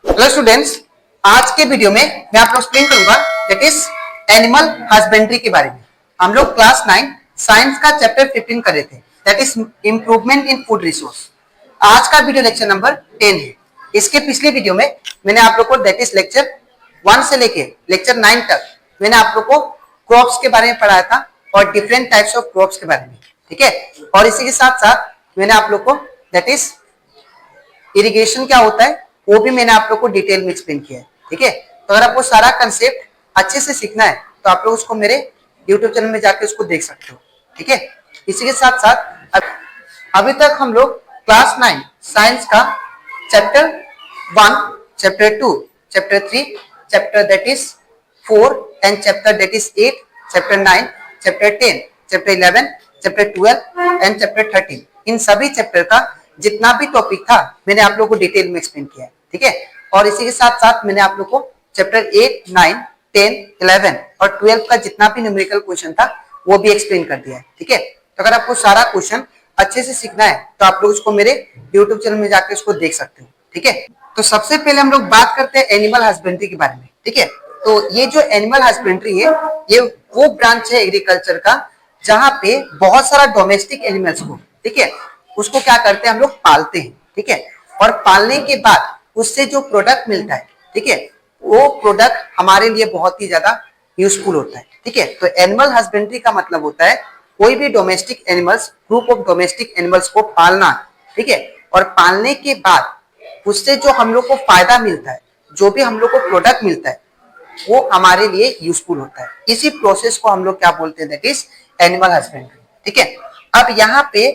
Hello students, आज के video में मैं आपको एक्सप्लेन करूंगा दैट इज एनिमल हस्बेंड्री के बारे में। हम लोग क्लास 9 साइंस का चैप्टर 15 कर रहे थे that is improvement in food resource. आज का वीडियो लेक्चर नंबर 10 है। इसके पिछले वीडियो में मैंने आप लोग को दैट इज लेक्चर 1 से लेके लेक्चर 9 तक मैंने आप लोग को क्रॉप्स के बारे में पढ़ाया था और डिफरेंट टाइप्स ऑफ क्रॉप्स के बारे में, ठीक है। और इसी के साथ साथ मैंने आप लोग को दैट इज इरिगेशन क्या होता है वो भी मैंने आप लोग को डिटेल में एक्सप्लेन किया है, ठीक है। तो अगर आपको सारा कंसेप्ट अच्छे से सीखना है तो आप लोग उसको मेरे YouTube चैनल में जाके उसको देख सकते हो, ठीक है। इसी के साथ साथ अभी तक हम लोग क्लास 9 साइंस का chapter 1, chapter 2, chapter 3, chapter that is 4 and chapter that is 8, chapter 9, chapter 10, chapter 11, chapter 12 and chapter 13, इन सभी चैप्टर का जितना भी टॉपिक था मैंने आप लोगों को डिटेल में एक्सप्लेन किया है, ठीक है। और इसी के साथ साथ मैंने आप लोग को चैप्टर 8, 9, 10, 11 और 12 का जितना भी न्यूमेरिकल क्वेश्चन था वो भी एक्सप्लेन कर दिया है, ठीक है। तो अगर आपको सारा क्वेश्चन अच्छे से सीखना है तो आप लोग उसको मेरे यूट्यूब चैनल में जाकर उसको देख सकते हो, ठीक है। तो सबसे पहले हम लोग बात करते हैं एनिमल हस्बेंड्री के बारे में, ठीक है। तो ये जो एनिमल हस्बेंड्री है ये वो ब्रांच है एग्रीकल्चर का जहां पे बहुत सारा डोमेस्टिक एनिमल्स को, ठीक है, उसको क्या करते हैं हम लोग पालते हैं, ठीक है। और पालने के बाद उससे जो प्रोडक्ट मिलता है, ठीक है, वो प्रोडक्ट हमारे लिए बहुत ही ज्यादा यूजफुल होता है, ठीक है। तो एनिमल हस्बेंड्री का मतलब होता है कोई भी domestic animals, group of domestic animals को पालना, ठीक है। और पालने के बाद उससे जो हम लोग को फायदा मिलता है, जो भी हम लोग को प्रोडक्ट मिलता है वो हमारे लिए यूजफुल होता है। इसी प्रोसेस को हम लोग क्या बोलते हैं दैट इज एनिमल हस्बेंड्री, ठीक है। अब यहाँ पे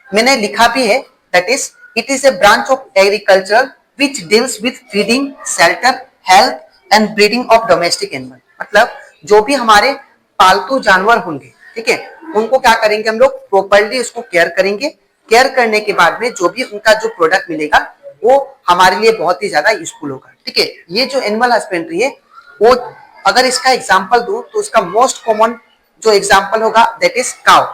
मैंने लिखा भी है that is it is a branch of agriculture which deals with feeding, shelter, health and breeding of domestic animal. मतलब जो भी हमारे पालतू जानवर होंगे, ठीक है, उनको क्या करेंगे हम लोग प्रॉपर्ली उसको केयर करेंगे। केयर करने के बाद में जो भी उनका जो प्रोडक्ट मिलेगा वो हमारे लिए बहुत ही ज्यादा यूजफुल होगा, ठीक है। ये जो एनिमल हस्बेंड्री है वो अगर इसका एग्जाम्पल दूं तो उसका मोस्ट कॉमन जो एग्जाम्पल होगा that is cow,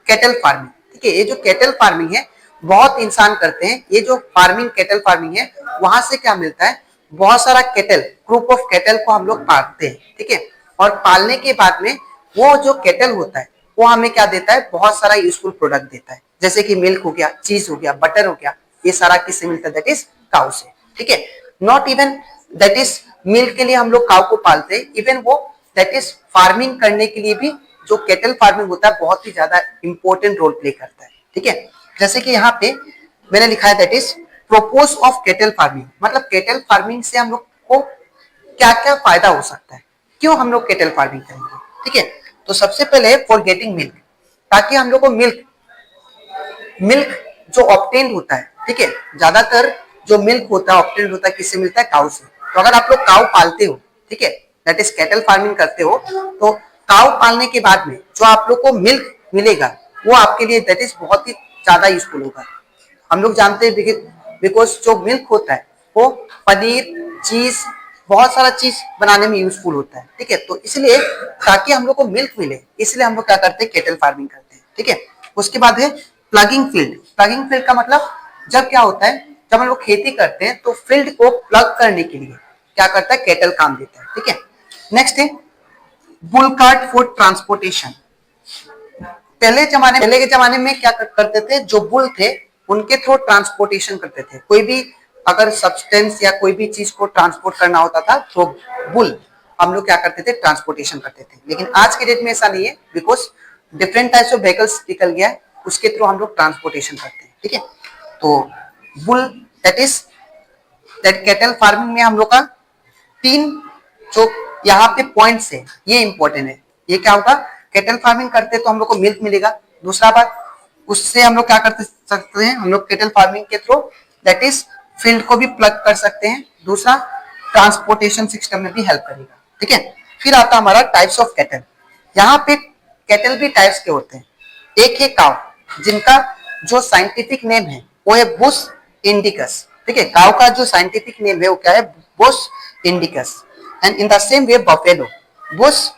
cattle farming, ठीक है। ये जो कैटल फार्मिंग है बहुत इंसान करते हैं। ये जो फार्मिंग कैटल फार्मिंग है वहां से क्या मिलता है, बहुत सारा कैटल, ग्रुप ऑफ कैटल को हम लोग पालते हैं, ठीक है। और पालने के बाद में वो जो कैटल होता है वो हमें क्या देता है, बहुत सारा यूजफुल प्रोडक्ट देता है, जैसे कि मिल्क हो गया, चीज हो गया, बटर हो गया। ये सारा किससे मिलता है दैट इज काउ से, ठीक है। Not even that is milk के लिए हम लोग काउ को पालते हैं, इवन वो दैट इज फार्मिंग करने के लिए भी जो कैटल फार्मिंग होता है बहुत ही ज्यादा इंपॉर्टेंट रोल प्ले करता है, ठीक है। जैसे कि यहाँ पे मैंने लिखा है that is propose of cattle farming. मतलब कैटल फार्मिंग से हम लोग को क्या क्या फायदा हो सकता है, क्यों हम लोग कैटल फार्मिंग करेंगे, ठीक है। तो सबसे पहले फॉर गेटिंग मिल्क, ताकि हम लोग को मिल्क जो ऑब्टेन्ड होता है, ठीक है, ज्यादातर जो मिल्क होता है ऑब्टेन्ड होता है किससे मिलता है, काउ से। तो अगर आप लोग काउ पालते हो, ठीक है, दैट इज कैटल फार्मिंग करते हो, तो काउ पालने के बाद में जो आप लोग को मिल्क मिलेगा वो आपके लिए दैट इज बहुत ही ज्यादा यूजफुल होगा। हम लोग जानते हैं बिकॉज जो मिल्क होता है वो पनीर, चीज, बहुत सारा चीज बनाने में यूजफुल होता है, ठीक है। तो इसलिए ताकि हम लोग को मिल्क मिले इसलिए हम लोग क्या करते हैं, कैटल फार्मिंग करते हैं, ठीक है। उसके बाद है प्लगिंग फील्ड। प्लगिंग फील्ड का मतलब जब क्या होता है, जब हम लोग खेती करते हैं तो फील्ड को प्लग करने के लिए क्या करता है, कैटल काम देता है, ठीक है। नेक्स्ट है बुल कार्ट फॉर ट्रांसपोर्टेशन। पहले के जमाने में क्या करते थे, जो बुल थे उनके थ्रू ट्रांसपोर्टेशन करते थे। कोई भी अगर सब्सटेंस या कोई भी चीज को ट्रांसपोर्ट करना होता था तो बुल हम लोग क्या करते थे, ट्रांसपोर्टेशन करते थे। लेकिन आज के डेट में ऐसा नहीं है because different types of vehicles निकल गया है, उसके थ्रू हम लोग ट्रांसपोर्टेशन करते हैं, ठीक है। तो bull that is that cattle farming में हम लोग का 3 जो यहाँ पे पॉइंट्स है ये इंपॉर्टेंट है। ये क्या होगा, कैटल फार्मिंग करते तो हम लोग को मिल्क मिलेगा। दूसरा बात, उससे हम लोग क्या करते सकते हैं, हम लोग कैटल फार्मिंग के थ्रू दैट इज फील्ड को भी प्लग कर सकते हैं। दूसरा ट्रांसपोर्टेशन सिस्टम में भी हेल्प करेगा, ठीक है। फिर आता हमारा टाइप्स ऑफ कैटल। यहाँ पे कैटल भी टाइप्स के होते हैं। एक है काउ, जिनका जो साइंटिफिक नेम है वो है बुश इंडिकस, ठीक है। काउ का जो साइंटिफिक नेम है वो क्या है, Bush indicus. And in the same way buffalo, Bush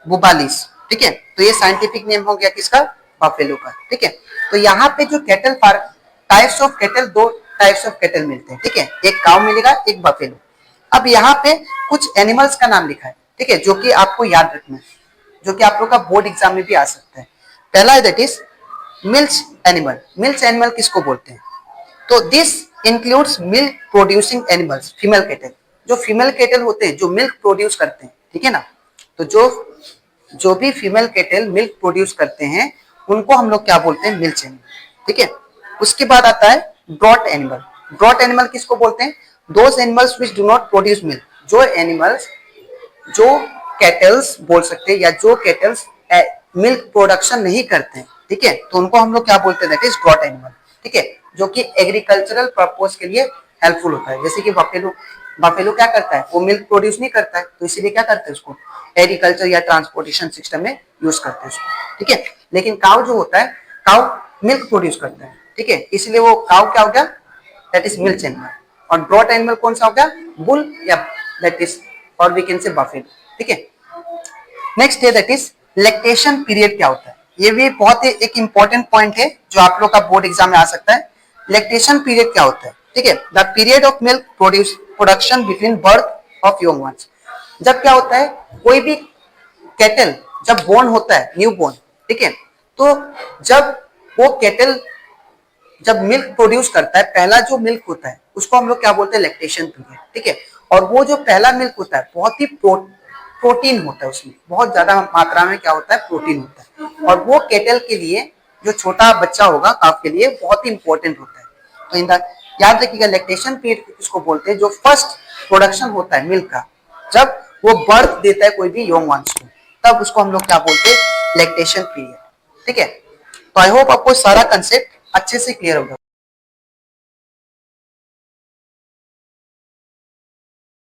बुबालिस, ठीक है। तो ये साइंटिफिक नेम हो गया किसका, बफेलो का, ठीक है। तो यहाँ पे जो कैटल टाइप्स ऑफ कैटल दो टाइप्स ऑफ कैटल मिलते हैं, ठीक है, एक काउ मिलेगा, एक बफेलो। अब यहाँ पे कुछ एनिमल्स का नाम लिखा है, ठीक है, जो कि आपको याद रखना है, जो कि आप लोग का बोर्ड एग्जाम में भी आ सकता है। पहला है that is milk animal. Milk animal किसको बोलते हैं? तो this includes milk producing animals, female cattle. जो फीमेल कैटल होते हैं जो मिल्क प्रोड्यूस करते हैं, ठीक है ना, तो जो भी फीमेल कैटल मिल्क प्रोड्यूस करते हैं उनको हम लोग क्या बोलते हैं? मिल्क एनिमल, ठीक है। उसके बाद आता है ब्रॉड एनिमल। ब्रॉड एनिमल किसको बोलते हैं? Those animals which do not produce milk. जो एनिमल्स, जो कैटल्स बोल सकते हैं, या जो कैटल्स मिल्क प्रोडक्शन नहीं करते हैं, ठीक है, तो उनको हम लोग क्या बोलते हैं? दैट इज ब्रॉड एनिमल, ठीक है, जो कि एग्रीकल्चरल पर्पस के लिए हेल्पफुल होता है। जैसे कि बफेलो, बफेलो क्या करता है? वो मिल्क प्रोड्यूस नहीं करता है, तो इसीलिए क्या करते हैं उसको एग्रीकल्चर या ट्रांसपोर्टेशन सिस्टम में यूज करते हैं उसको, ठीक है। लेकिन काउ जो होता है, काउ मिल्क प्रोड्यूस करता है, ठीक है, इसलिए वो काउ क्या हो गया? That is milk animal. और ब्रॉड एनिमल कौन सा हो गया? बुल या दैट इज, और वी कैन से बफेलो, ठीक है। नेक्स्ट है दैट इज लैक्टेशन पीरियड। क्या होता है? ये भी बहुत ही एक इंपॉर्टेंट पॉइंट है जो आप लोग का बोर्ड एग्जाम में आ सकता है। लैक्टेशन पीरियड क्या होता है? ठीक है, the period of milk production between birth of young ones. जब क्या होता है, कोई भी कैटल जब बोर्न होता है, न्यू बोर्न, ठीक है, तो जब वो कैटल जब मिल्क प्रोड्यूस करता है, पहला जो मिल्क होता है उसको हम लोग क्या बोलते हैं? लैक्टेशन पीरियड, ठीक है। और वो जो पहला मिल्क होता है बहुत ही प्रोटीन होता है, उसमें बहुत ज्यादा मात्रा में क्या होता है? प्रोटीन होता है, और वो कैटल के लिए, जो छोटा बच्चा होगा काफ के लिए, बहुत ही इंपॉर्टेंट होता है। तो इन याद रखिएगा लैक्टेशन पीरियड किसको बोलते हैं? जो फर्स्ट प्रोडक्शन होता है मिल्क का, जब वो बर्थ देता है कोई भी यंग वंस को, तब उसको हम लोग क्या बोलते हैं? लैक्टेशन पीरियड, ठीक है। तो आई होप आपको सारा कंसेप्ट अच्छे से क्लियर होगा।